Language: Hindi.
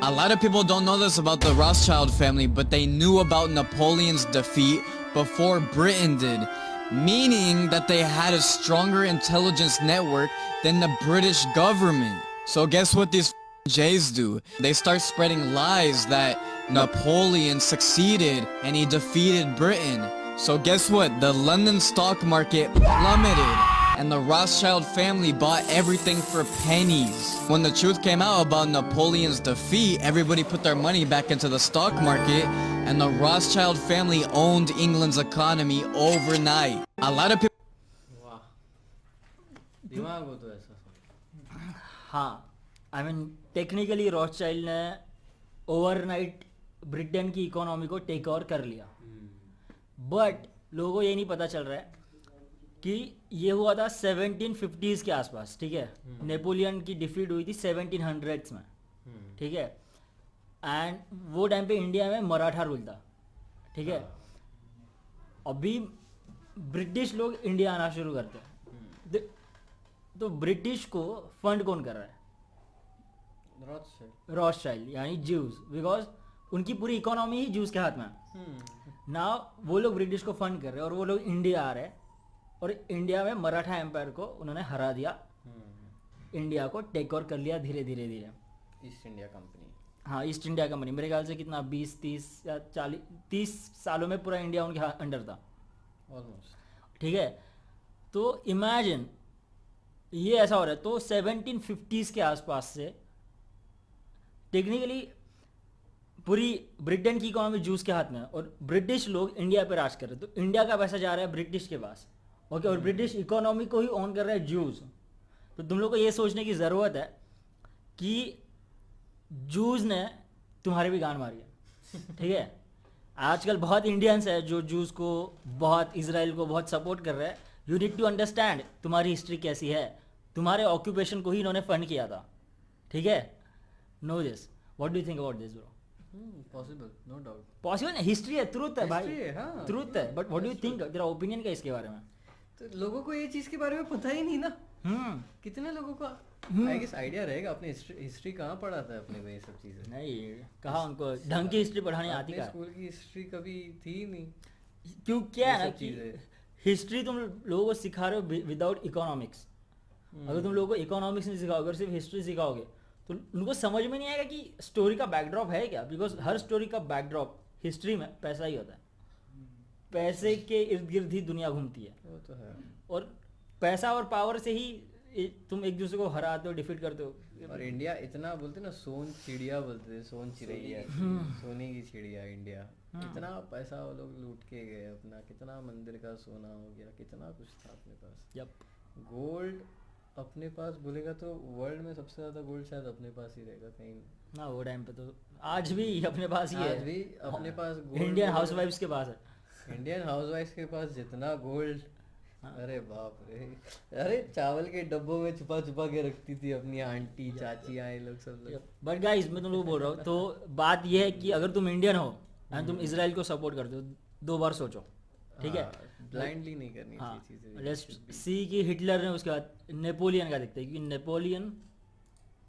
A lot of people don't know this about the Rothschild family, but they knew about Napoleon's defeat before Britain did, meaning that they had a stronger intelligence network than the British government. So guess what these Jays do? They start spreading lies that Napoleon succeeded and he defeated Britain. So guess what? The London stock market plummeted and the Rothschild family bought everything for pennies. When the truth came out about Napoleon's defeat, everybody put their money back into the stock market and the Rothschild family owned England's economy overnight. A lot of people... वाह, दिमाग हो तो ऐसा हाँ, आई मीन टेक्निकली रॉथशाइल्ड ने ओवरनाइट ब्रिटेन की इकोनॉमी को टेक ओवर कर लिया, बट लोगों को ये नहीं पता चल रहा है कि ये हुआ था 1750s के आसपास, ठीक है। नेपोलियन की डिफीट हुई थी 1700s में, ठीक है। एंड वो टाइम पे इंडिया में मराठा रूल था, ठीक है। अभी ब्रिटिश लोग इंडिया आना शुरू करते हैं, तो ब्रिटिश को फंड कौन कर रहा है? रॉथशाइल्ड यानी ज्यूज, बिकॉज उनकी पूरी इकोनॉमी ही ज्यूज के हाथ में है ना। वो लोग ब्रिटिश को फंड कर रहे हैं और वो लोग इंडिया आ रहे हैं और इंडिया में मराठा एम्पायर को उन्होंने हरा दिया, इंडिया को टेक ओवर कर लिया धीरे धीरे धीरे। ईस्ट इंडिया कंपनी, हाँ, ईस्ट इंडिया कंपनी मेरे ख्याल से कितना 20-30 या 40-30 सालों में पूरा इंडिया उनके अंडर था ऑलमोस्ट, ठीक है। तो इमेजिन ये ऐसा हो रहा है। तो 1750s के आसपास से टेक्निकली पूरी ब्रिटेन की इकोनॉमी जूस के हाथ में है और ब्रिटिश लोग इंडिया पे राज कर रहे हैं, तो इंडिया का पैसा जा रहा है ब्रिटिश के पास, ओके। और ब्रिटिश इकोनॉमी को ही ऑन कर रहा है जूस। तो तुम लोग को ये सोचने की ज़रूरत है कि जूस ने तुम्हारे भी गान मारी है, ठीक है। आजकल बहुत इंडियंस है जो जूस को बहुत, इजराइल को बहुत सपोर्ट कर रहे हैं। यू नीड टू अंडरस्टैंड तुम्हारी हिस्ट्री कैसी है, तुम्हारे ऑक्यूपेशन को ही इन्होंने फंड किया था, ठीक है। No this, what do you think about this bro? Possible, no doubt possible नहीं, हिस्ट्री है, ट्रूथ है भाई, हाँ, ट्रूथ है। But what do you think, तेरा ओपिनियन क्या है इसके बारे में? तो लोगों को ये चीज के बारे में पता ही नहीं ना। कितने लोगों को आई गेस आइडिया रहेगा। अपने हिस्ट्री कहाँ पढ़ाता है अपने को ये सब चीजें? नहीं, कहा उनको ढंग की हिस्ट्री पढ़ाने आती है? स्कूल की हिस्ट्री कभी थी ही नहीं। क्यों, क्या है ना कि हिस्ट्री तुम लोगों को सिखा रहे हो विदाउट इकोनॉमिक्स। अगर तुम लोगों को इकोनॉमिक्स नहीं सिखाओगे और सिर्फ हिस्ट्री सिखाओगे तो उनको समझ में नहीं आएगा कि स्टोरी का बैकड्रॉप है क्या। बिकॉज हर स्टोरी का बैकड्रॉप हिस्ट्री में पैसा ही होता है, पैसे के इर्द गिर्द ही दुनिया घूमती है। वो तो है। और पैसा और पावर से ही तुम एक दूसरे को हराते हो, डिफीट करते हो। और इंडिया इतना बोलते ना, सोन चिड़िया बोलते थे, सोन चिड़ैया, सोने की चिड़िया इंडिया। इतना पैसा वो लोग लूट के गए अपना, कितना मंदिर का सोना हो गया, कितना कुछ था अपने पास। यप। गोल्ड अपने पास बोलेगा तो वर्ल्ड में सबसे ज्यादा गोल्ड शायद अपने पास ही रहेगा कहीं ना। वो टाइम पे तो आज भी अपने पास ही है, आज भी अपने पास इंडियन हाउसवाइफ्स के पास है। इंडियन हाउसवाइफ्स के पास जितना गोल्ड, अरे बाप रे, अरे चावल के डब्बों में छुपा छुपा के रखती थी अपनी आंटी, चाची, आए लोग सब लोग। बट गाइस, मैं तुम लोग बोल रहा हूँ, तो बात ये है कि अगर तुम इंडियन हो एंड तुम इसराइल को सपोर्ट करते हो, 2 बार सोचो, ठीक है। ब्लाइंडली नहीं करनी चाहिए चीजें। लेट्स सी कि हिटलर ने उसके बाद नेपोलियन का देखते हैं, क्योंकि नेपोलियन